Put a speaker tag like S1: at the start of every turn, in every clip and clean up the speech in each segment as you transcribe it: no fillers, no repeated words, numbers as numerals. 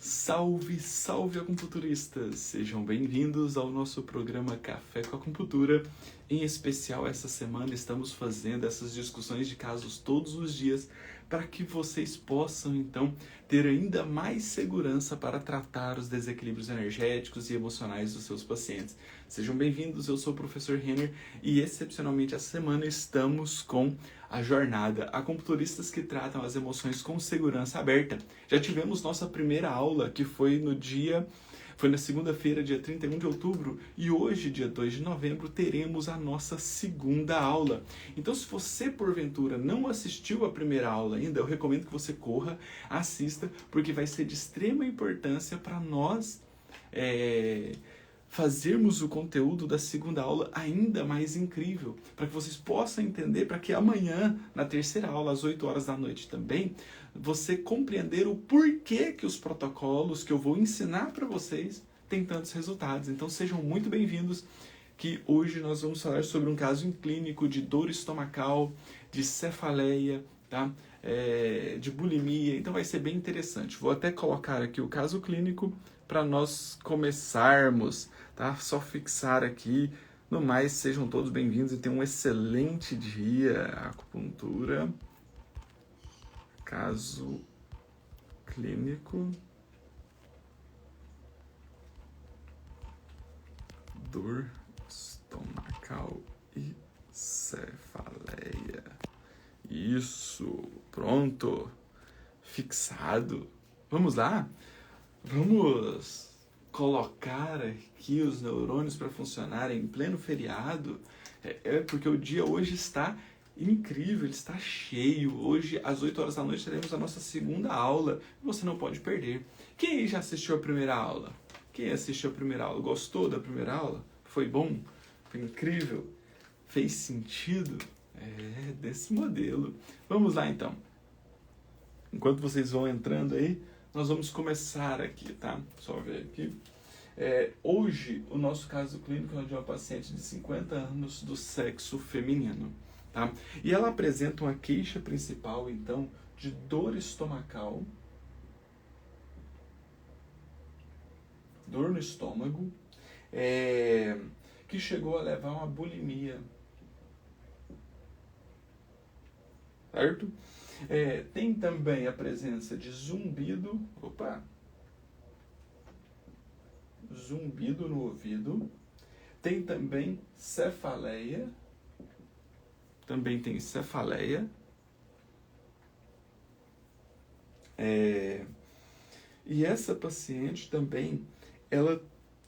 S1: Salve, salve acupunturistas! Sejam bem-vindos ao nosso programa Café com Acupuntura. Em especial, essa semana estamos fazendo essas discussões de casos todos os dias para que vocês possam, então, ter ainda mais segurança para tratar os desequilíbrios energéticos e emocionais dos seus pacientes. Sejam bem-vindos, eu sou o professor Renner e, excepcionalmente, essa semana estamos com a jornada Acupunturistas que tratam as emoções com segurança aberta. Já tivemos nossa primeira aula, que foi na segunda-feira, dia 31 de outubro, e hoje, dia 2 de novembro, teremos a nossa segunda aula. Então, se você, porventura, não assistiu a primeira aula ainda, eu recomendo que você corra, assista, porque vai ser de extrema importância para nós fazermos o conteúdo da segunda aula ainda mais incrível, para que vocês possam entender, para que amanhã, na terceira aula, às 8 horas da noite também, você compreender o porquê que os protocolos que eu vou ensinar para vocês têm tantos resultados. Então sejam muito bem-vindos, que hoje nós vamos falar sobre um caso clínico de dor estomacal, de cefaleia, tá? De bulimia, então vai ser bem interessante. Vou até colocar aqui o caso clínico para nós começarmos, tá? Só fixar aqui. No mais, sejam todos bem-vindos e tenham um excelente dia. Acupuntura, caso clínico, dor estomacal e cefaleia. Isso, pronto, fixado. Vamos lá? Vamos colocar aqui os neurônios para funcionarem em pleno feriado. Porque o dia hoje está incrível, ele está cheio. Hoje, às 8 horas da noite, teremos a nossa segunda aula. Você não pode perder. Quem aí já assistiu a primeira aula? Quem assistiu a primeira aula? Gostou da primeira aula? Foi bom? Foi incrível? Fez sentido? Desse modelo. Vamos lá, então. Enquanto vocês vão entrando aí, nós vamos começar aqui, tá? Só ver aqui. Hoje, o nosso caso clínico é de uma paciente de 50 anos do sexo feminino, tá? E ela apresenta uma queixa principal, então, de dor estomacal, dor no estômago, que chegou a levar a uma bulimia, certo? Tem também a presença de zumbido, zumbido no ouvido. Tem também cefaleia, e essa paciente também, ela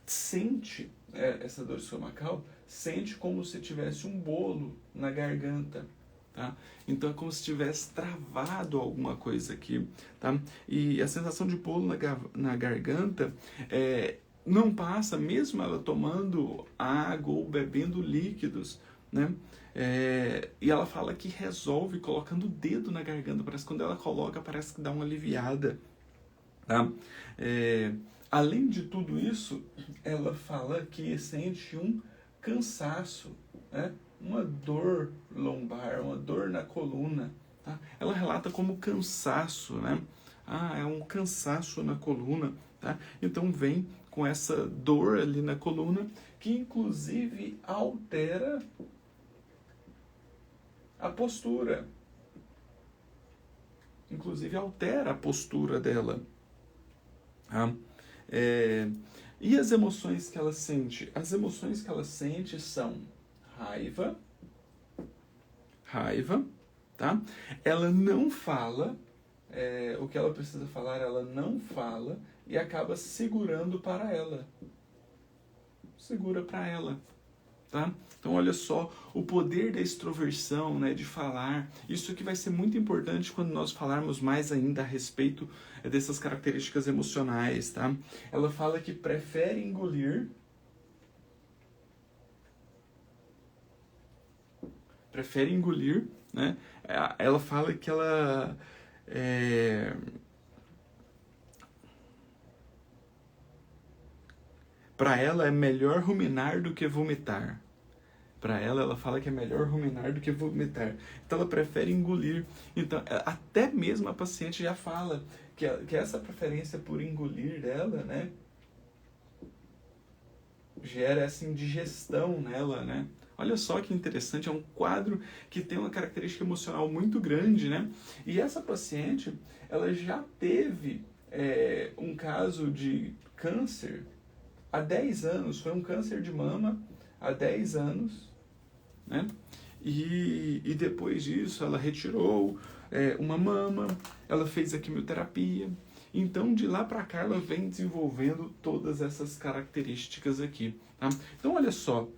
S1: sente, essa dor estomacal, sente como se tivesse um bolo na garganta. Tá? Então é como se tivesse travado alguma coisa aqui, tá? E a sensação de bolo na garganta não passa, mesmo ela tomando água ou bebendo líquidos, né? E ela fala que resolve colocando o dedo na garganta, parece que quando ela coloca, parece que dá uma aliviada, tá? Além de tudo isso, ela fala que sente um cansaço, né? Uma dor lombar, uma dor na coluna, tá? Ela relata como cansaço, né? É um cansaço na coluna, tá? Então vem com essa dor ali na coluna, que inclusive altera a postura. Dela. Tá? E as emoções que ela sente? As emoções que ela sente são raiva, tá? Ela não fala, o que ela precisa falar, ela não fala e acaba segurando para ela. Segura para ela, tá? Então, olha só, o poder da extroversão, né, de falar, isso aqui vai ser muito importante quando nós falarmos mais ainda a respeito dessas características emocionais, tá? Ela fala que prefere engolir, né? Ela fala que ela para ela é melhor ruminar do que vomitar. Para ela, ela fala que é melhor ruminar do que vomitar. Então, ela prefere engolir. Então, até mesmo a paciente já fala que essa preferência por engolir dela, né, gera essa indigestão nela, né? Olha só que interessante, é um quadro que tem uma característica emocional muito grande, né? E essa paciente, ela já teve um caso de câncer há 10 anos, foi um câncer de mama há 10 anos, né? E depois disso ela retirou uma mama, ela fez a quimioterapia. Então de lá para cá ela vem desenvolvendo todas essas características aqui. Tá? Então olha só,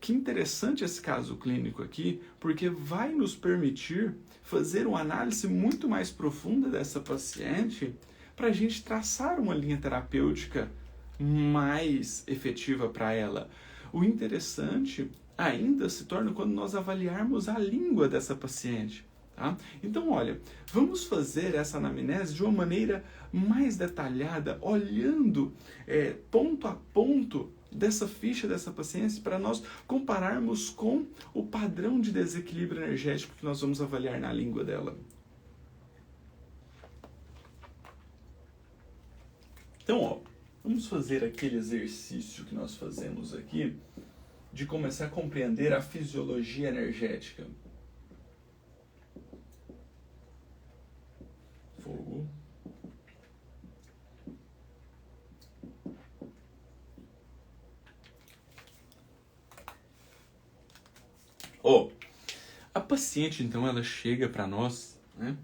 S1: que interessante esse caso clínico aqui, porque vai nos permitir fazer uma análise muito mais profunda dessa paciente para a gente traçar uma linha terapêutica mais efetiva para ela. O interessante ainda se torna quando nós avaliarmos a língua dessa paciente. Tá? Então, olha, vamos fazer essa anamnese de uma maneira mais detalhada, olhando ponto a ponto dessa ficha dessa paciente para nós compararmos com o padrão de desequilíbrio energético que nós vamos avaliar na língua dela. Então, ó, vamos fazer aquele exercício que nós fazemos aqui de começar a compreender a fisiologia energética. Fogo. A paciente, então, ela chega para nós, né,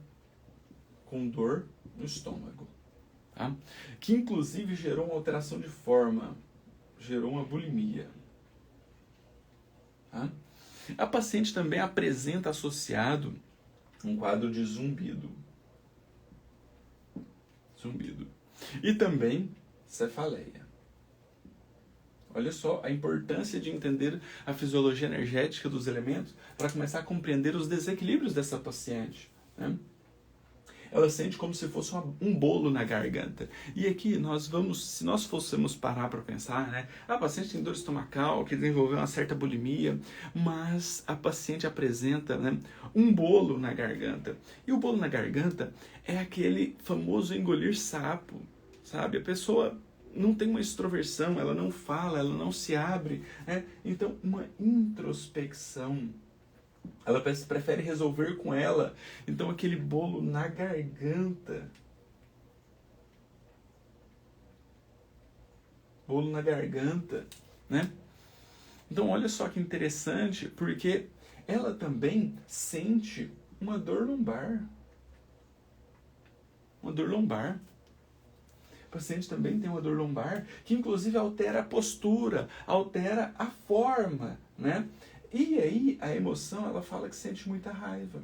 S1: com dor no estômago, tá? Que inclusive gerou uma alteração de forma, gerou uma bulimia. Tá? A paciente também apresenta associado um quadro de zumbido. E também cefaleia. Olha só a importância de entender a fisiologia energética dos elementos para começar a compreender os desequilíbrios dessa paciente, né? Ela sente como se fosse um bolo na garganta. E aqui se nós fôssemos parar para pensar, né? A paciente tem dor estomacal, que desenvolveu uma certa bulimia, mas a paciente apresenta, né, um bolo na garganta. E o bolo na garganta é aquele famoso engolir sapo, sabe? A pessoa não tem uma extroversão, ela não fala, ela não se abre, né? Então, uma introspecção. Ela prefere resolver com ela. Então, aquele bolo na garganta. Bolo na garganta, né? Então, olha só que interessante, porque ela também sente uma dor lombar. Uma dor lombar. O paciente também tem uma dor lombar, que inclusive altera a postura, altera a forma, né? E aí, a emoção, ela fala que sente muita raiva.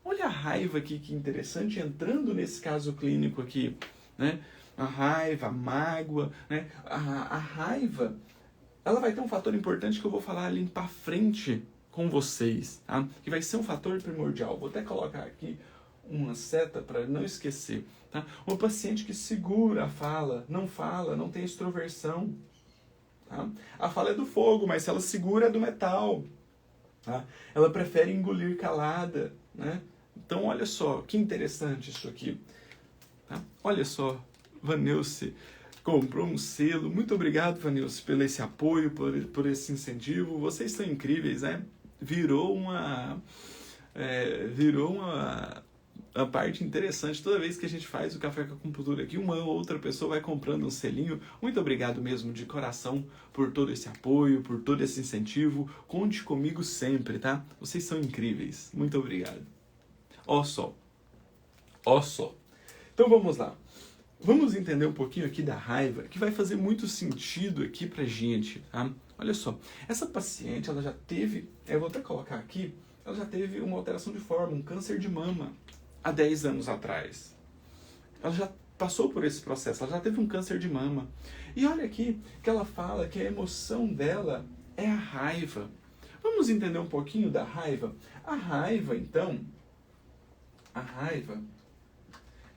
S1: Olha a raiva aqui, que interessante, entrando nesse caso clínico aqui, né? A raiva, a mágoa, né? A raiva, ela vai ter um fator importante que eu vou falar ali para frente com vocês, tá? Que vai ser um fator primordial. Vou até colocar aqui uma seta para não esquecer, tá? Uma paciente que segura a fala, não tem extroversão. Tá? A fala é do fogo, mas se ela segura é do metal. Tá? Ela prefere engolir calada. Né? Então, olha só, que interessante isso aqui. Tá? Olha só, Vanilce comprou um selo. Muito obrigado, Vanilce, pelo esse apoio, por esse incentivo. Vocês são incríveis, né? Virou uma parte interessante. Toda vez que a gente faz o Café com Acupuntura aqui, uma ou outra pessoa vai comprando um selinho. Muito obrigado mesmo, de coração, por todo esse apoio, por todo esse incentivo. Conte comigo sempre, tá? Vocês são incríveis. Muito obrigado. Ó só. Então vamos lá. Vamos entender um pouquinho aqui da raiva, que vai fazer muito sentido aqui pra gente, tá? Olha só. Essa paciente, ela já teve, eu vou até colocar aqui, ela já teve uma alteração de forma, um câncer de mama, há 10 anos atrás. Ela já passou por esse processo, ela já teve um câncer de mama. E olha aqui que ela fala que a emoção dela é a raiva. Vamos entender um pouquinho da raiva? A raiva, então,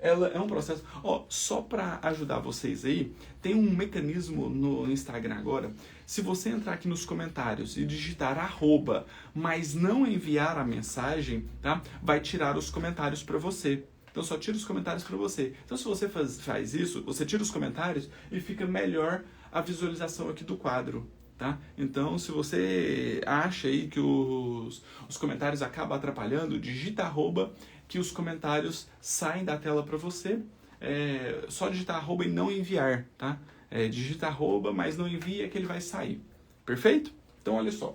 S1: ela é um processo. Ó, só para ajudar vocês aí, tem um mecanismo no Instagram agora. Se você entrar aqui nos comentários e digitar @, mas não enviar a mensagem, tá? Vai tirar os comentários para você. Então só tira os comentários para você. Então se você faz isso, você tira os comentários e fica melhor a visualização aqui do quadro, tá? Então se você acha aí que os comentários acabam atrapalhando, digita @ que os comentários saem da tela para você. Só digitar @ e não enviar, tá? Digita @, mas não envia que ele vai sair. Perfeito? Então olha só.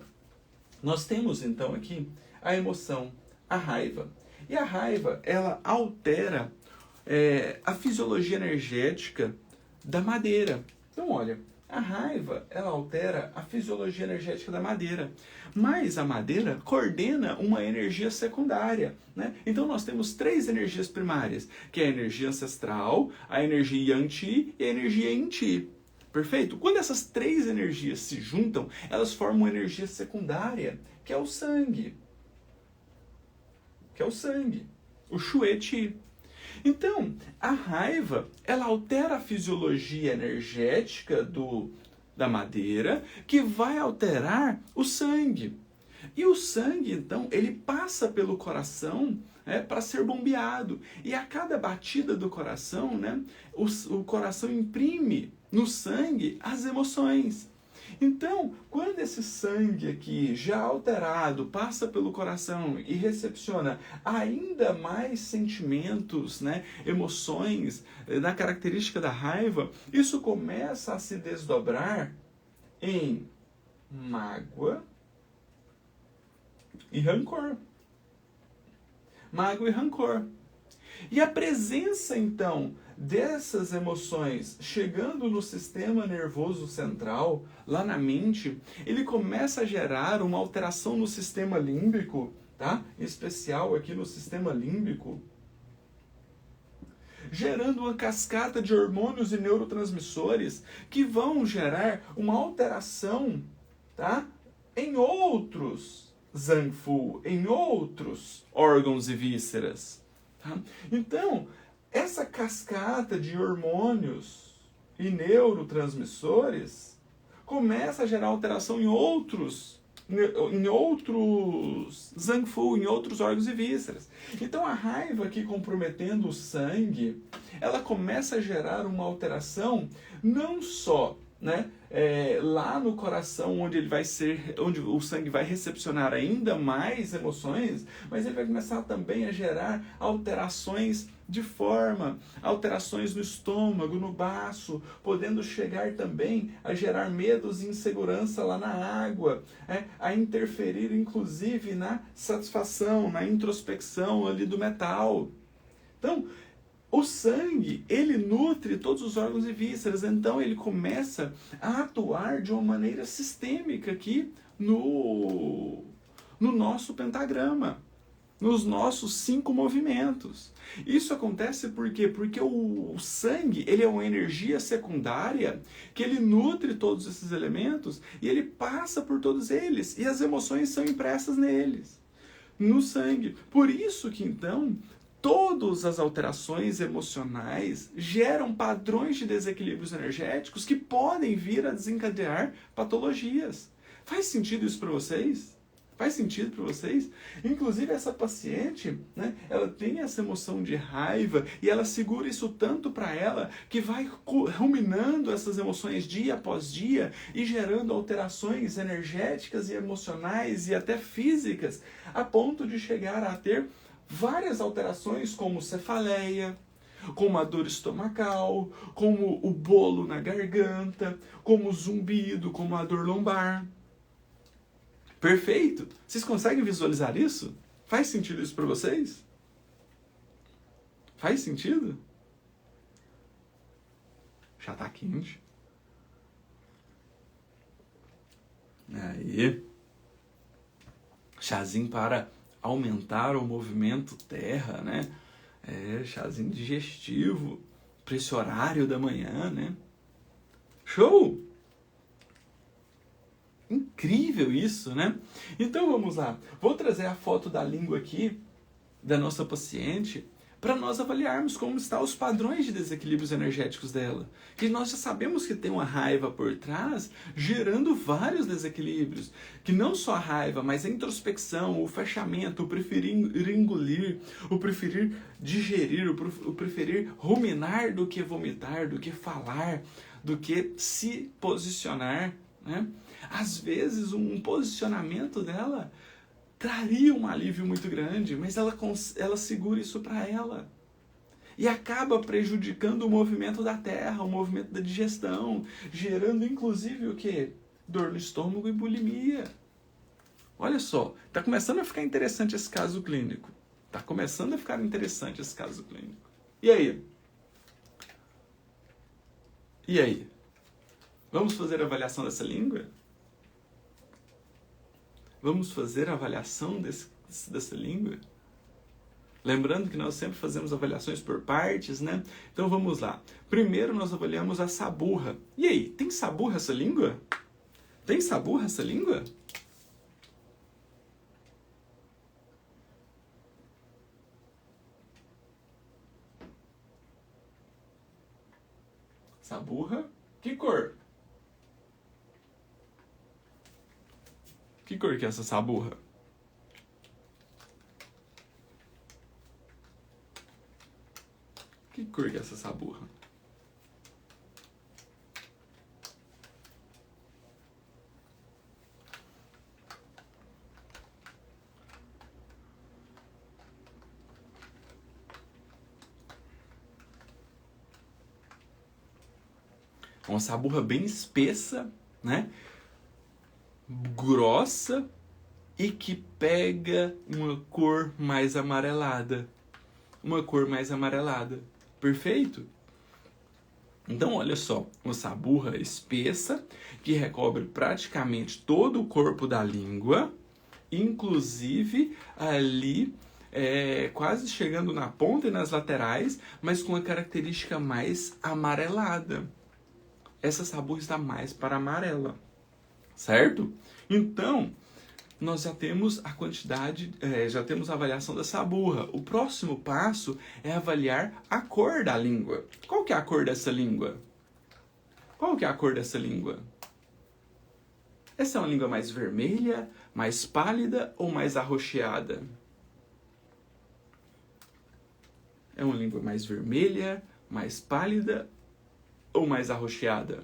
S1: Nós temos então aqui a emoção, a raiva. E a raiva, ela altera a fisiologia energética da madeira. Então, olha, a raiva, ela altera a fisiologia energética da madeira. Mas a madeira coordena uma energia secundária, né? Então, nós temos 3 energias primárias, que é a energia ancestral, a energia Yang-Chi e a energia Yin-Chi. Perfeito? Quando essas 3 energias se juntam, elas formam uma energia secundária, que é o sangue. O Shui-Chi. Então, a raiva, ela altera a fisiologia energética da madeira, que vai alterar o sangue. E o sangue, então, ele passa pelo coração para ser bombeado. E a cada batida do coração, né, o coração imprime no sangue as emoções. Então, quando esse sangue aqui, já alterado, passa pelo coração e recepciona ainda mais sentimentos, né, emoções da característica da raiva, isso começa a se desdobrar em mágoa e rancor. Mágoa e rancor. E a presença, então, dessas emoções chegando no sistema nervoso central, lá na mente, ele começa a gerar uma alteração no sistema límbico, tá? Em especial aqui no sistema límbico, gerando uma cascata de hormônios e neurotransmissores que vão gerar uma alteração, tá? Em outros Zangfu, em outros órgãos e vísceras. Tá? Então, essa cascata de hormônios e neurotransmissores começa a gerar alteração em outros Zangfu, em outros órgãos e vísceras. Então a raiva aqui comprometendo o sangue, ela começa a gerar uma alteração não só, né, lá no coração, onde o sangue vai recepcionar ainda mais emoções, mas ele vai começar também a gerar alterações de forma, alterações no estômago, no baço, podendo chegar também a gerar medos e insegurança lá na água, a interferir inclusive na satisfação, na introspecção ali do metal. Então, o sangue, ele nutre todos os órgãos e vísceras, então ele começa a atuar de uma maneira sistêmica aqui no nosso pentagrama, nos nossos 5 movimentos. Isso acontece por quê? Porque o sangue, ele é uma energia secundária que ele nutre todos esses elementos e ele passa por todos eles, e as emoções são impressas neles, no sangue. Por isso que então todas as alterações emocionais geram padrões de desequilíbrios energéticos que podem vir a desencadear patologias. Faz sentido isso para vocês? Faz sentido para vocês? Inclusive essa paciente, né, ela tem essa emoção de raiva e ela segura isso tanto para ela que vai ruminando essas emoções dia após dia e gerando alterações energéticas e emocionais e até físicas, a ponto de chegar a ter várias alterações como cefaleia, como a dor estomacal, como o bolo na garganta, como o zumbido, como a dor lombar. Perfeito? Vocês conseguem visualizar isso? Faz sentido isso para vocês? Faz sentido? Já tá quente. Aí. Chazinho para aumentar o movimento terra, né? Chazinho digestivo, para esse horário da manhã, né? Show! Incrível isso, né? Então vamos lá. Vou trazer a foto da língua aqui, da nossa paciente, para nós avaliarmos como estão os padrões de desequilíbrios energéticos dela. Que nós já sabemos que tem uma raiva por trás, gerando vários desequilíbrios. Que não só a raiva, mas a introspecção, o fechamento, o preferir engolir, o preferir digerir, o preferir ruminar do que vomitar, do que falar, do que se posicionar, né? Às vezes um posicionamento dela traria um alívio muito grande, mas ela segura isso para ela. E acaba prejudicando o movimento da terra, o movimento da digestão, gerando inclusive o quê? Dor no estômago e bulimia. Olha só, está começando a ficar interessante esse caso clínico. Está começando a ficar interessante esse caso clínico. E aí? E aí? Vamos fazer a avaliação dessa língua? Vamos fazer a avaliação dessa língua? Lembrando que nós sempre fazemos avaliações por partes, né? Então vamos lá. Primeiro nós avaliamos a saburra. E aí, tem saburra essa língua? Tem saburra essa língua? Saburra? Que cor? Que cor que é essa saburra? Que cor que é essa saburra? Uma saburra bem espessa, né? Grossa e que pega uma cor mais amarelada. Uma cor mais amarelada. Perfeito? Então, olha só, uma saburra espessa que recobre praticamente todo o corpo da língua, inclusive ali quase chegando na ponta e nas laterais, mas com a característica mais amarelada. Essa saburra está mais para amarela, certo? Então, nós já temos a quantidade, já temos a avaliação da saburra. O próximo passo é avaliar a cor da língua. Qual que é a cor dessa língua? Qual que é a cor dessa língua? Essa é uma língua mais vermelha, mais pálida ou mais arroxeada? É uma língua mais vermelha, mais pálida ou mais arroxeada?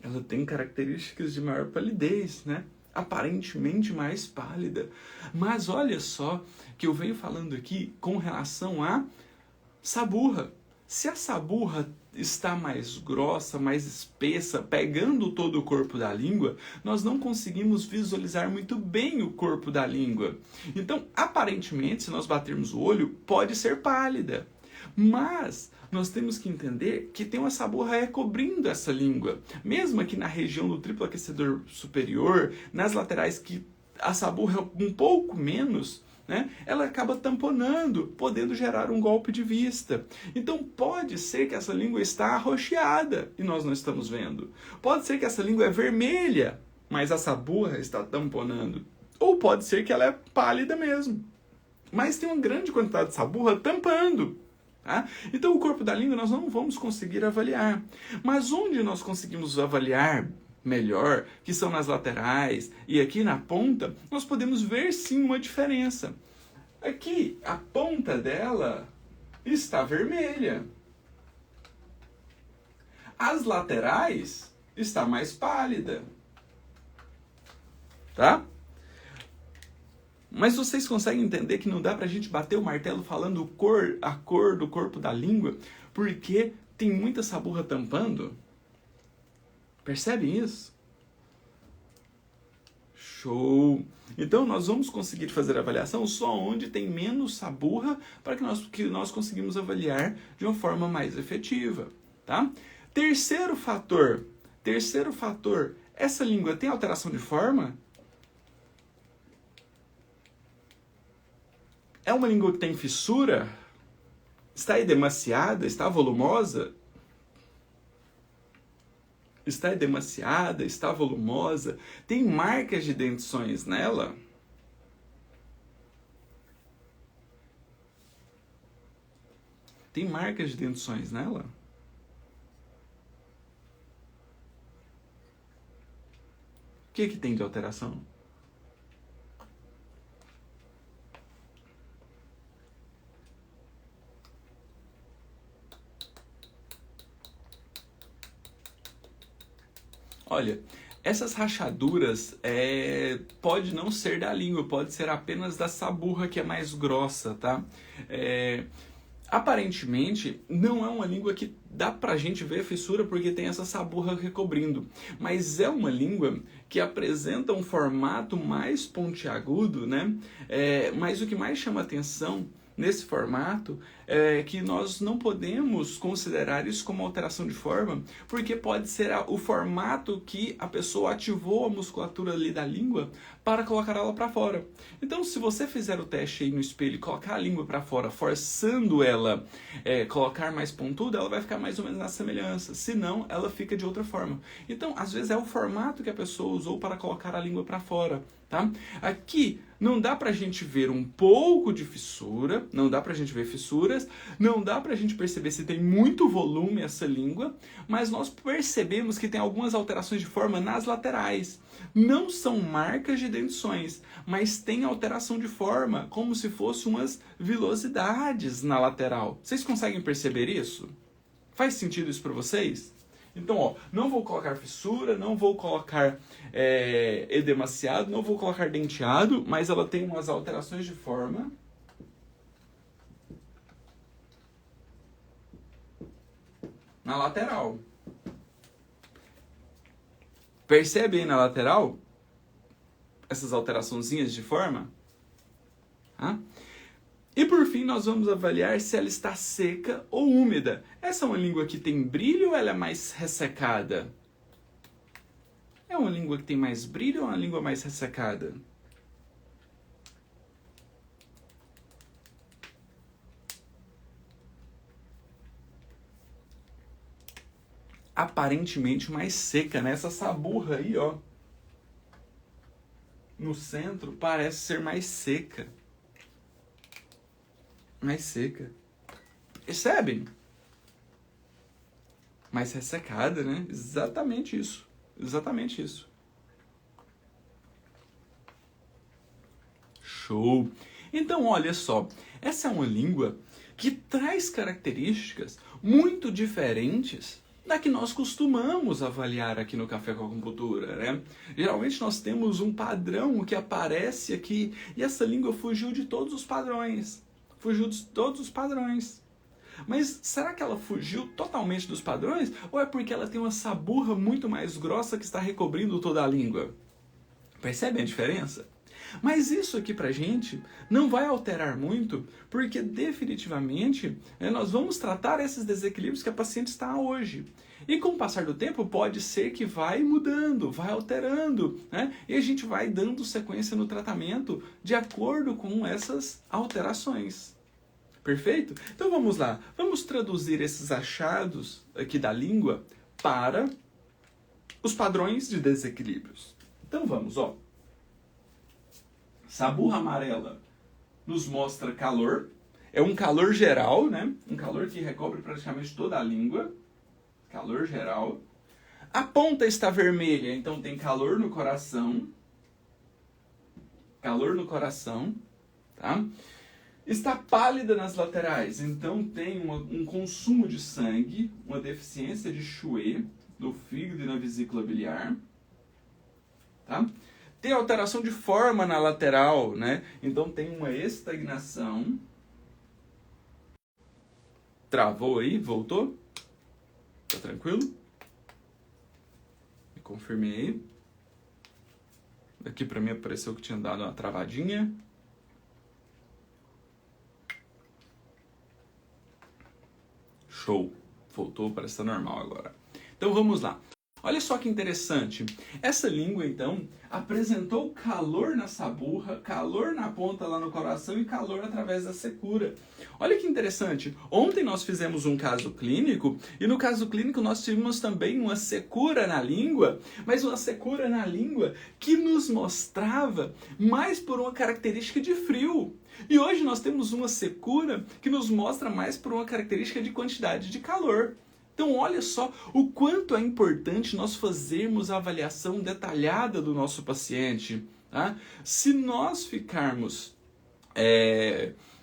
S1: Ela tem características de maior palidez, né? Aparentemente mais pálida. Mas olha só que eu venho falando aqui com relação à saburra. Se a saburra está mais grossa, mais espessa, pegando todo o corpo da língua, nós não conseguimos visualizar muito bem o corpo da língua. Então, aparentemente, se nós batermos o olho, pode ser pálida. Mas nós temos que entender que tem uma saburra recobrindo essa língua. Mesmo aqui na região do triplo aquecedor superior, nas laterais que a saburra é um pouco menos, né, ela acaba tamponando, podendo gerar um golpe de vista. Então pode ser que essa língua está arroxeada e nós não estamos vendo. Pode ser que essa língua é vermelha, mas a saburra está tamponando. Ou pode ser que ela é pálida mesmo, mas tem uma grande quantidade de saburra tampando. Tá? Então o corpo da língua nós não vamos conseguir avaliar. Mas onde nós conseguimos avaliar melhor, que são nas laterais e aqui na ponta, nós podemos ver sim uma diferença. Aqui a ponta dela está vermelha. As laterais está mais pálida. Tá? Mas vocês conseguem entender que não dá pra gente bater o martelo falando a cor do corpo da língua, porque tem muita saburra tampando? Percebem isso? Show! Então nós vamos conseguir fazer a avaliação só onde tem menos saburra para que nós conseguimos avaliar de uma forma mais efetiva, tá? Terceiro fator, essa língua tem alteração de forma? É uma língua que tem fissura? Está edemaciada? Está volumosa? Está edemaciada? Está volumosa? Tem marcas de dentições nela? Tem marcas de dentições nela? O que tem de alteração? Olha, essas rachaduras pode não ser da língua, pode ser apenas da saburra que é mais grossa, tá? Aparentemente, não é uma língua que dá pra gente ver fissura porque tem essa saburra recobrindo. Mas é uma língua que apresenta um formato mais pontiagudo, né? Mas o que mais chama atenção nesse formato é que nós não podemos considerar isso como alteração de forma, porque pode ser o formato que a pessoa ativou a musculatura ali da língua para colocar ela para fora. Então, se você fizer o teste aí no espelho e colocar a língua para fora, forçando ela colocar mais pontuda, ela vai ficar mais ou menos na semelhança. Se não, ela fica de outra forma. Então, às vezes é o formato que a pessoa usou para colocar a língua para fora, tá? Aqui não dá pra gente ver um pouco de fissura, não dá pra gente ver fissuras, não dá pra gente perceber se tem muito volume essa língua, mas nós percebemos que tem algumas alterações de forma nas laterais. Não são marcas de dentições, mas tem alteração de forma, como se fossem umas vilosidades na lateral. Vocês conseguem perceber isso? Faz sentido isso para vocês? Então, ó, não vou colocar fissura, não vou colocar edemaciado, não vou colocar denteado, mas ela tem umas alterações de forma. Na lateral. Percebe aí na lateral essas alteraçõezinhas de forma? E por fim, nós vamos avaliar se ela está seca ou úmida. Essa é uma língua que tem brilho ou ela é mais ressecada? É uma língua que tem mais brilho ou uma língua mais ressecada? Aparentemente mais seca, né? Essa saburra aí, ó, no centro, parece ser mais seca. Mais seca. Percebem? Mais ressecada, né? Exatamente isso. Exatamente isso. Show! Então, olha só. Essa é uma língua que traz características muito diferentes da que nós costumamos avaliar aqui no Café com Acupuntura, né? Geralmente nós temos um padrão que aparece aqui e essa língua fugiu de todos os padrões. Fugiu de todos os padrões. Mas será que ela fugiu totalmente dos padrões? Ou é porque ela tem uma saburra muito mais grossa que está recobrindo toda a língua? Percebe a diferença? Mas isso aqui pra gente não vai alterar muito, porque definitivamente nós vamos tratar esses desequilíbrios que a paciente está hoje. E com o passar do tempo pode ser que vai mudando, vai alterando, né? E a gente vai dando sequência no tratamento de acordo com essas alterações. Perfeito? Então vamos lá, vamos traduzir esses achados aqui da língua para os padrões de desequilíbrios. Então vamos, ó. Saburra amarela nos mostra calor. É um calor geral, né? Um calor que recobre praticamente toda a língua. Calor geral. A ponta está vermelha, então tem calor no coração. Calor no coração, tá? Está pálida nas laterais, então tem um consumo de sangue, uma deficiência de Chouet no fígado e na vesícula biliar, tá? Tem alteração de forma na lateral, né? Então tem uma estagnação. Travou aí? Voltou? Tá tranquilo? Me confirmei. Aqui pra mim apareceu que tinha dado uma travadinha. Show. Voltou para estar normal agora. Então vamos lá. Olha só que interessante. Essa língua, então, apresentou calor na saburra, calor na ponta lá no coração e calor através da secura. Olha que interessante. Ontem nós fizemos um caso clínico e no caso clínico nós tivemos também uma secura na língua, mas uma secura na língua que nos mostrava mais por uma característica de frio. E hoje nós temos uma secura que nos mostra mais por uma característica de quantidade de calor. Então, olha só o quanto é importante nós fazermos a avaliação detalhada do nosso paciente. Tá? Se nós ficarmos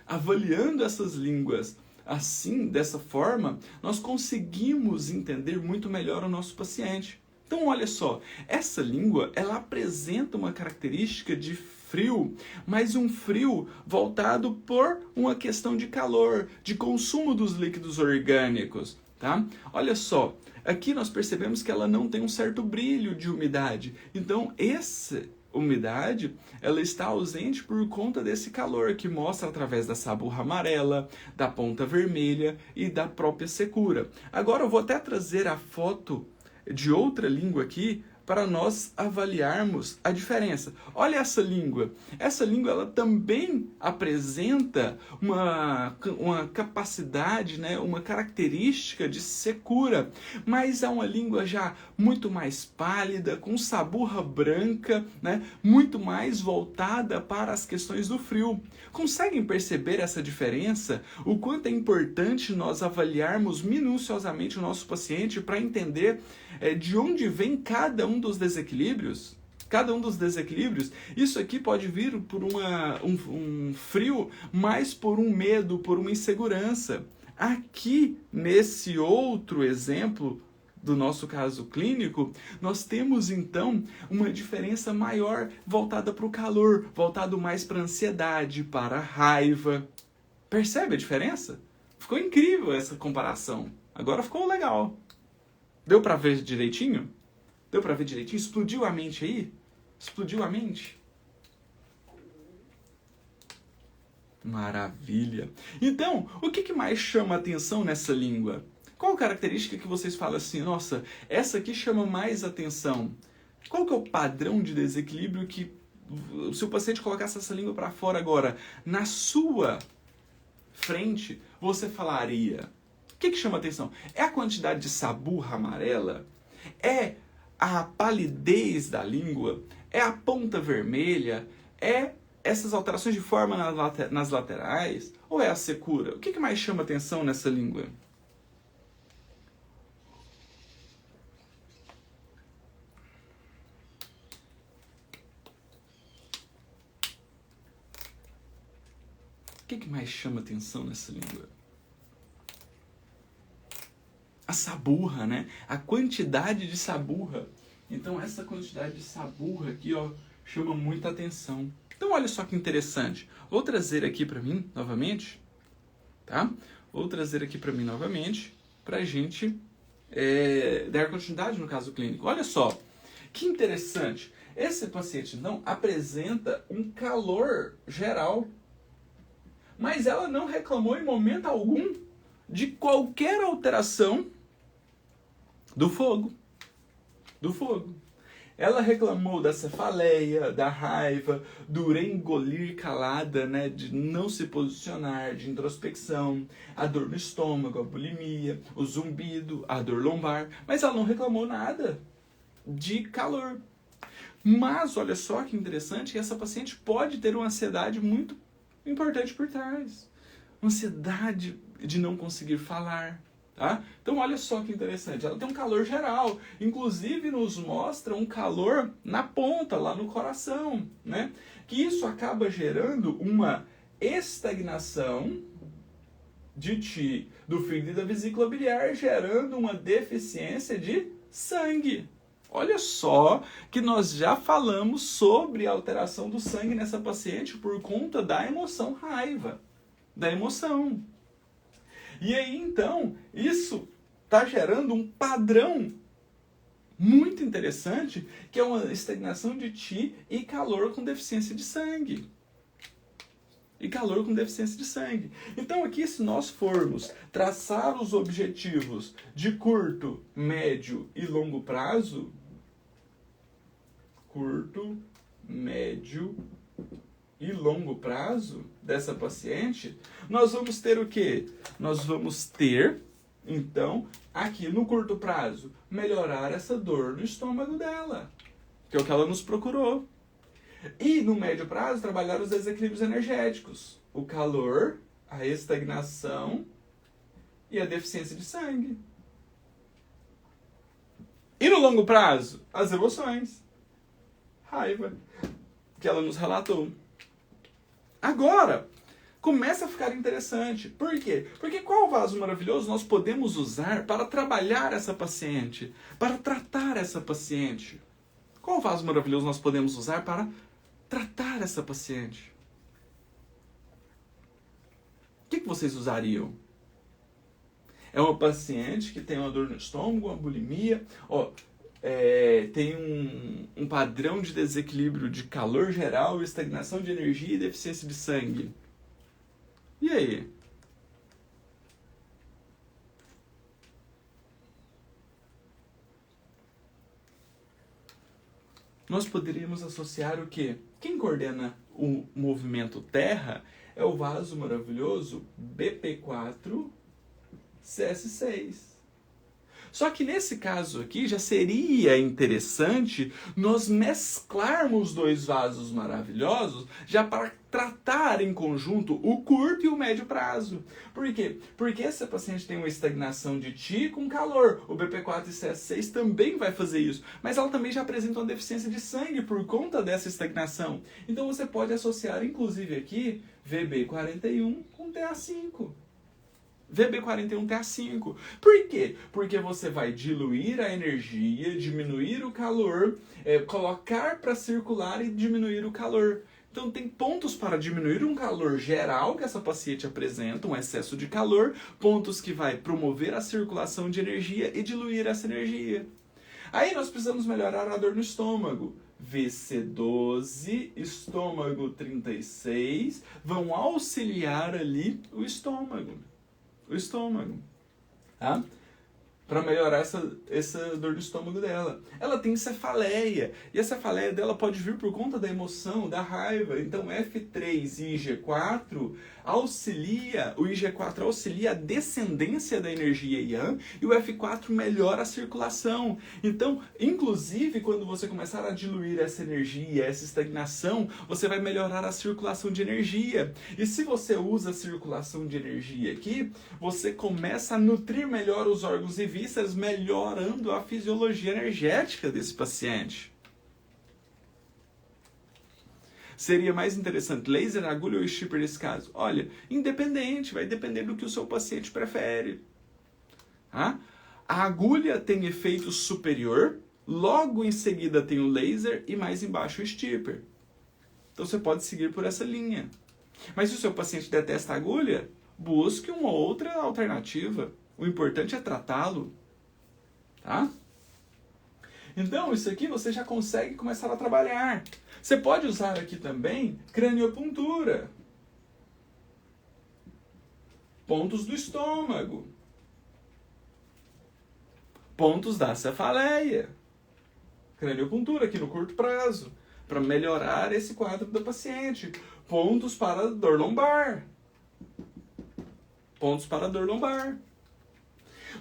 S1: avaliando essas línguas assim, dessa forma, nós conseguimos entender muito melhor o nosso paciente. Então, olha só, essa língua, ela apresenta uma característica de frio, mas um frio voltado por uma questão de calor, de consumo dos líquidos orgânicos. Tá? Olha só, aqui nós percebemos que ela não tem um certo brilho de umidade. Então, essa umidade ela está ausente por conta desse calor que mostra através da saburra amarela, da ponta vermelha e da própria secura. Agora eu vou até trazer a foto de outra língua aqui para nós avaliarmos a diferença. Olha essa língua. Essa língua ela também apresenta uma capacidade, né, uma característica de secura, mas é uma língua já muito mais pálida, com saburra branca, né, muito mais voltada para as questões do frio. Conseguem perceber essa diferença? O quanto é importante nós avaliarmos minuciosamente o nosso paciente para entender de onde vem cada um dos desequilíbrios? Cada um dos desequilíbrios, isso aqui pode vir por um frio, mas por um medo, por uma insegurança. Aqui, nesse outro exemplo do nosso caso clínico, nós temos então uma diferença maior voltada para o calor, voltado mais para a ansiedade, para a raiva. Percebe a diferença? Ficou incrível essa comparação. Agora ficou legal. Deu para ver direitinho? Deu para ver direitinho? Explodiu a mente aí? Explodiu a mente? Maravilha! Então, o que mais chama a atenção nessa língua? Qual característica que vocês falam assim, nossa, essa aqui chama mais atenção? Qual que é o padrão de desequilíbrio que, se o paciente colocasse essa língua para fora agora, na sua frente, você falaria? O que chama atenção? É a quantidade de saburra amarela? É a palidez da língua? É a ponta vermelha? É essas alterações de forma nas laterais? Ou é a secura? O que mais chama atenção nessa língua? O que mais chama atenção nessa língua? A saburra, né? A quantidade de saburra. Então, essa quantidade de saburra aqui, ó, chama muita atenção. Então, olha só que interessante. Vou trazer aqui para mim, novamente, tá? Vou trazer aqui para mim, novamente, para a gente dar continuidade no caso clínico. Olha só, que interessante. Esse paciente, então, apresenta um calor geral, mas ela não reclamou em momento algum de qualquer alteração do fogo. Ela reclamou da cefaleia, da raiva, do engolir calada, né, de não se posicionar, de introspecção, a dor no estômago, a bulimia, o zumbido, a dor lombar, mas ela não reclamou nada de calor. Mas olha só que interessante, essa paciente pode ter uma ansiedade muito importante por trás. Ansiedade de não conseguir falar. Tá? Então olha só que interessante, ela tem um calor geral, inclusive nos mostra um calor na ponta, lá no coração, né? Que isso acaba gerando uma estagnação do fígado e da vesícula biliar, gerando uma deficiência de sangue. Olha só que nós já falamos sobre a alteração do sangue nessa paciente por conta da emoção raiva, da emoção. E aí, então, isso está gerando um padrão muito interessante, que é uma estagnação de Qi e calor com deficiência de sangue. e calor com deficiência de sangue. Então aqui, se nós formos traçar os objetivos de curto, médio e longo prazo, curto, médio e longo prazo dessa paciente, nós vamos ter o quê? Nós vamos ter, então, aqui no curto prazo, melhorar essa dor no estômago dela, que é o que ela nos procurou. E no médio prazo, trabalhar os desequilíbrios energéticos, o calor, a estagnação e a deficiência de sangue. E no longo prazo, as emoções, raiva, que ela nos relatou. Agora, começa a ficar interessante. Por quê? Porque qual vaso maravilhoso nós podemos usar para trabalhar essa paciente, para tratar essa paciente? Qual vaso maravilhoso nós podemos usar para tratar essa paciente? O que vocês usariam? É uma paciente que tem uma dor no estômago, uma bulimia, tem um padrão de desequilíbrio de calor geral, estagnação de energia e deficiência de sangue. E aí? Nós poderíamos associar o quê? Quem coordena o movimento Terra é o vaso maravilhoso BP4-CS6. Só que nesse caso aqui já seria interessante nós mesclarmos dois vasos maravilhosos já para tratar em conjunto o curto e o médio prazo. Por quê? Porque essa paciente tem uma estagnação de Ti com calor. O BP4 e CS6 também vai fazer isso. Mas ela também já apresenta uma deficiência de sangue por conta dessa estagnação. Então você pode associar inclusive aqui VB41 com TA5. VB41-TA5. Por quê? Porque você vai diluir a energia, diminuir o calor, colocar para circular e diminuir o calor. Então tem pontos para diminuir um calor geral que essa paciente apresenta, um excesso de calor, pontos que vai promover a circulação de energia e diluir essa energia. Aí nós precisamos melhorar a dor no estômago. VC12, estômago 36, vão auxiliar ali o estômago. Tá? Para melhorar essa dor no estômago dela. Ela tem cefaleia, e a cefaleia dela pode vir por conta da emoção, da raiva. Então F3 e IG4 o IG4 auxilia a descendência da energia Yang e o F4 melhora a circulação. Então, inclusive, quando você começar a diluir essa energia, essa estagnação, você vai melhorar a circulação de energia. E se você usa a circulação de energia aqui, você começa a nutrir melhor os órgãos e vísceras, melhorando a fisiologia energética desse paciente. Seria mais interessante laser, agulha ou stipper nesse caso? Olha, independente, vai depender do que o seu paciente prefere. Tá? A agulha tem efeito superior, logo em seguida tem o laser e mais embaixo o stipper. Então você pode seguir por essa linha. Mas se o seu paciente detesta a agulha, busque uma outra alternativa. O importante é tratá-lo. Tá? Então, isso aqui você já consegue começar a trabalhar. Você pode usar aqui também craniopuntura. Pontos do estômago. Pontos da cefaleia. Craniopuntura aqui no curto prazo. Para melhorar esse quadro da paciente. Pontos para dor lombar. Pontos para dor lombar.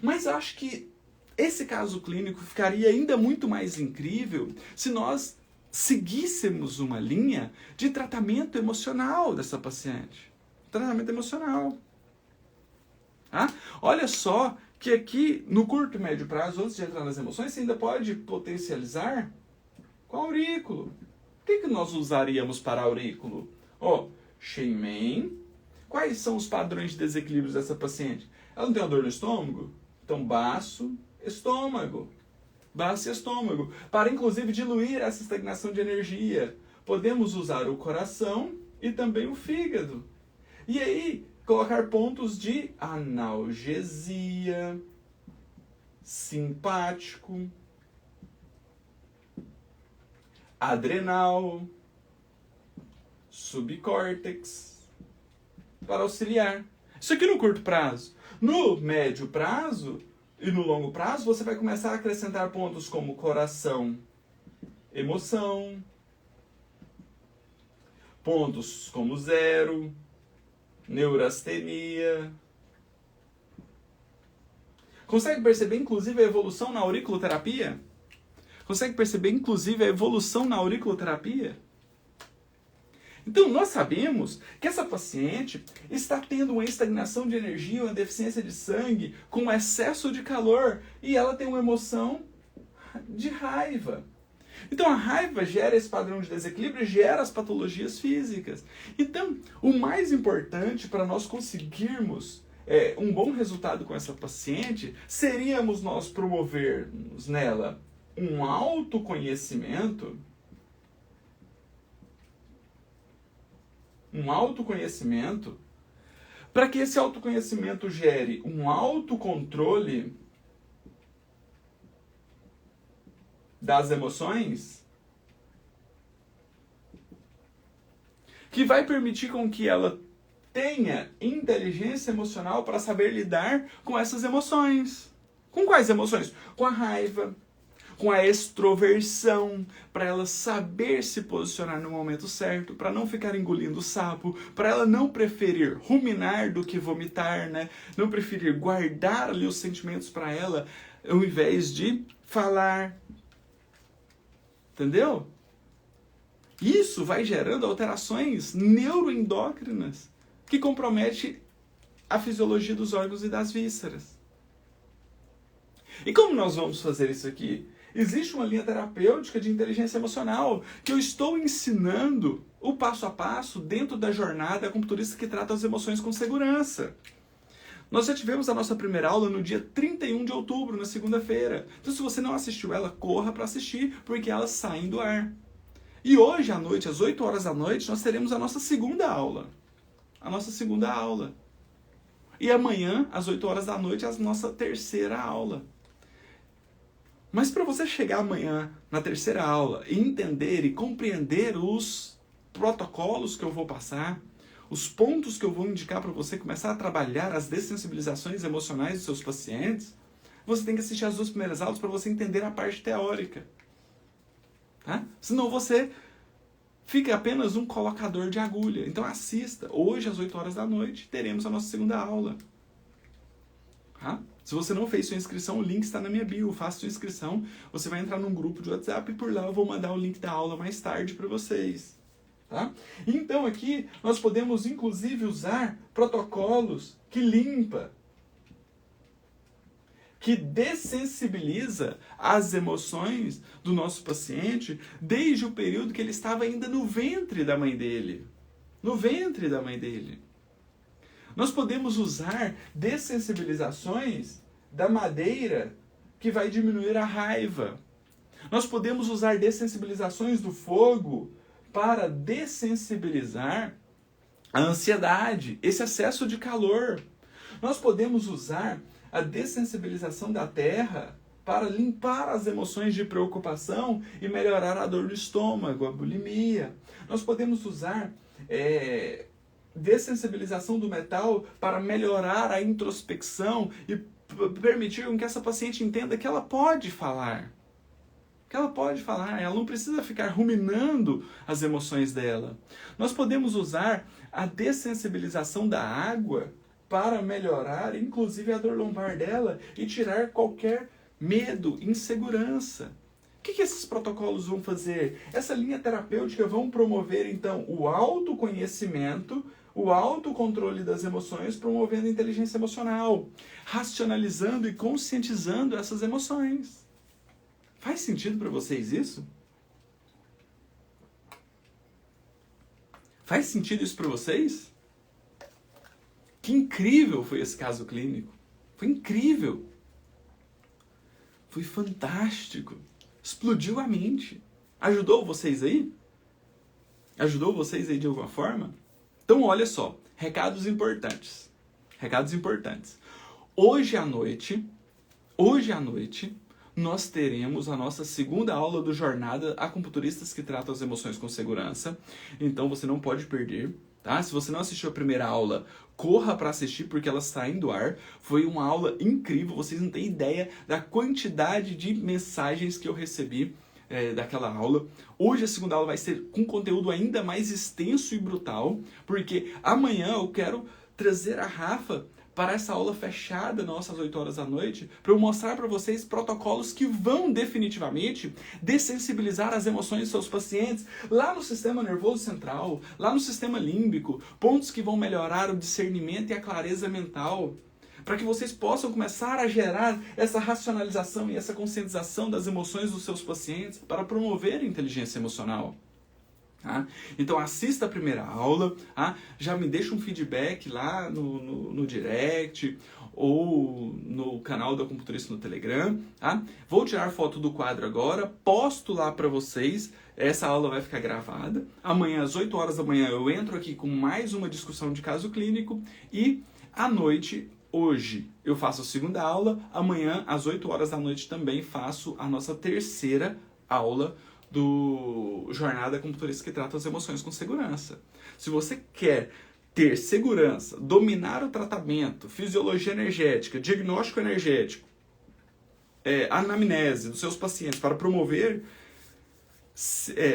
S1: Mas acho que esse caso clínico ficaria ainda muito mais incrível se nós seguíssemos uma linha de tratamento emocional dessa paciente. Tratamento emocional. Tá? Olha só que aqui, no curto e médio prazo, antes de entrar nas emoções, você ainda pode potencializar com aurículo. O que nós usaríamos para aurículo? Shenmen. Quais são os padrões de desequilíbrios dessa paciente? Ela não tem uma dor no estômago? Então, baço, estômago. Baço e estômago. Para, inclusive, diluir essa estagnação de energia. Podemos usar o coração e também o fígado. E aí, colocar pontos de analgesia, simpático, adrenal, subcórtex, para auxiliar. Isso aqui no curto prazo. No médio prazo e no longo prazo, você vai começar a acrescentar pontos como coração, emoção, pontos como zero, neurastenia. Consegue perceber, inclusive, a evolução na auriculoterapia? Consegue perceber, inclusive, a evolução na auriculoterapia? Então, nós sabemos que essa paciente está tendo uma estagnação de energia, uma deficiência de sangue, com excesso de calor, e ela tem uma emoção de raiva. Então, a raiva gera esse padrão de desequilíbrio e gera as patologias físicas. Então, o mais importante para nós conseguirmos um bom resultado com essa paciente, seríamos nós promovermos nela um autoconhecimento, para que esse autoconhecimento gere um autocontrole das emoções, que vai permitir com que ela tenha inteligência emocional para saber lidar com essas emoções. Com quais emoções? Com a raiva, com a extroversão, para ela saber se posicionar no momento certo, para não ficar engolindo sapo, para ela não preferir ruminar do que vomitar, né? Não preferir guardar ali os sentimentos para ela, ao invés de falar. Entendeu? Isso vai gerando alterações neuroendócrinas que comprometem a fisiologia dos órgãos e das vísceras. E como nós vamos fazer isso aqui? Existe uma linha terapêutica de inteligência emocional que eu estou ensinando o passo a passo dentro da jornada acupunturista que trata as emoções com segurança. Nós já tivemos a nossa primeira aula no dia 31 de outubro, na segunda-feira. Então, se você não assistiu ela, corra para assistir, porque elas saem do ar. E hoje à noite, às 8 horas da noite, nós teremos a nossa segunda aula. E amanhã, às 8 horas da noite, a nossa terceira aula. Mas para você chegar amanhã na terceira aula e entender e compreender os protocolos que eu vou passar, os pontos que eu vou indicar para você começar a trabalhar as dessensibilizações emocionais dos seus pacientes, você tem que assistir as 2 primeiras aulas para você entender a parte teórica. Tá? Senão você fica apenas um colocador de agulha. Então assista. Hoje, às 8 horas da noite, teremos a nossa segunda aula. Tá? Se você não fez sua inscrição, o link está na minha bio. Faça sua inscrição. Você vai entrar num grupo de WhatsApp e por lá eu vou mandar o link da aula mais tarde para vocês. Tá? Então aqui nós podemos inclusive usar protocolos que limpa, que dessensibiliza as emoções do nosso paciente desde o período que ele estava ainda no ventre da mãe dele. Nós podemos usar dessensibilizações da madeira que vai diminuir a raiva. Nós podemos usar dessensibilizações do fogo para dessensibilizar a ansiedade, esse excesso de calor. Nós podemos usar a dessensibilização da terra para limpar as emoções de preocupação e melhorar a dor no estômago, a bulimia. Nós podemos usar dessensibilização do metal para melhorar a introspecção e permitir que essa paciente entenda que ela pode falar. Ela não precisa ficar ruminando as emoções dela. Nós podemos usar a dessensibilização da água para melhorar, inclusive, a dor lombar dela e tirar qualquer medo, insegurança. O que esses protocolos vão fazer? Essa linha terapêutica vão promover, então, o autoconhecimento, o autocontrole das emoções, promovendo a inteligência emocional, racionalizando e conscientizando essas emoções. Faz sentido para vocês isso? Faz sentido isso para vocês? Que incrível foi esse caso clínico. Foi incrível. Foi fantástico. Explodiu a mente. Ajudou vocês aí? Ajudou vocês aí de alguma forma? Então, olha só. Recados importantes. Hoje à noite, nós teremos a nossa segunda aula do Jornada Acupunturistas que tratam as emoções com segurança. Então, você não pode perder. tá? Se você não assistiu a primeira aula, corra para assistir porque ela está indo ao ar. Foi uma aula incrível, vocês não têm ideia da quantidade de mensagens que eu recebi daquela aula. Hoje a segunda aula vai ser com conteúdo ainda mais extenso e brutal, porque amanhã eu quero trazer a Rafa para essa aula fechada nossa às 8 horas da noite, para eu mostrar para vocês protocolos que vão definitivamente dessensibilizar as emoções dos seus pacientes lá no sistema nervoso central, lá no sistema límbico, pontos que vão melhorar o discernimento e a clareza mental, para que vocês possam começar a gerar essa racionalização e essa conscientização das emoções dos seus pacientes para promover a inteligência emocional. Tá? Então assista a primeira aula, tá? Já me deixa um feedback lá no direct ou no canal do Acupunturista no Telegram. Tá? Vou tirar foto do quadro agora, posto lá para vocês, essa aula vai ficar gravada. Amanhã às 8 horas da manhã eu entro aqui com mais uma discussão de caso clínico e à noite, hoje eu faço a segunda aula, amanhã às 8 horas da noite também faço a nossa terceira aula do Jornada Acupunturista que trata as emoções com segurança. Se você quer ter segurança, dominar o tratamento, fisiologia energética, diagnóstico energético, anamnese dos seus pacientes para promover,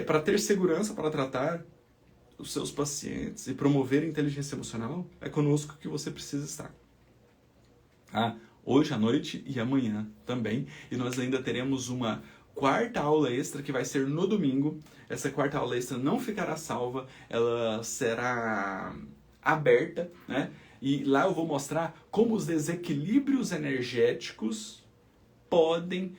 S1: para ter segurança para tratar os seus pacientes e promover a inteligência emocional, é conosco que você precisa estar. Hoje à noite e amanhã também. E nós ainda teremos uma quarta aula extra que vai ser no domingo. Essa quarta aula extra não ficará salva, ela será aberta, né? E lá eu vou mostrar como os desequilíbrios energéticos podem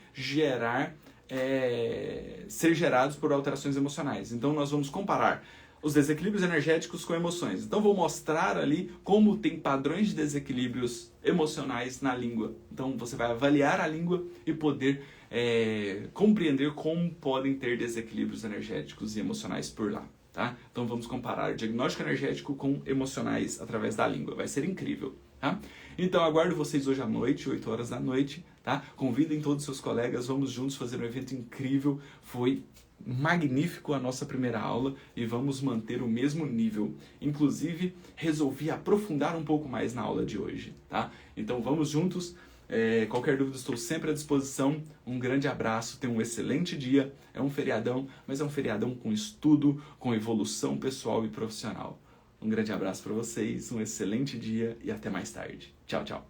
S1: ser gerados por alterações emocionais. Então nós vamos comparar os desequilíbrios energéticos com emoções. Então vou mostrar ali como tem padrões de desequilíbrios emocionais na língua. Então você vai avaliar a língua e poder compreender como podem ter desequilíbrios energéticos e emocionais por lá. Tá? Então vamos comparar diagnóstico energético com emocionais através da língua. Vai ser incrível. Tá? Então aguardo vocês hoje à noite, 8 horas da noite. Tá? Convidem todos os seus colegas, vamos juntos fazer um evento incrível. Foi magnífico a nossa primeira aula e vamos manter o mesmo nível. Inclusive, resolvi aprofundar um pouco mais na aula de hoje. Tá? Então vamos juntos. Qualquer dúvida, estou sempre à disposição. Um grande abraço, tenha um excelente dia. É um feriadão, mas é um feriadão com estudo, com evolução pessoal e profissional. Um grande abraço para vocês, um excelente dia e até mais tarde. Tchau, tchau.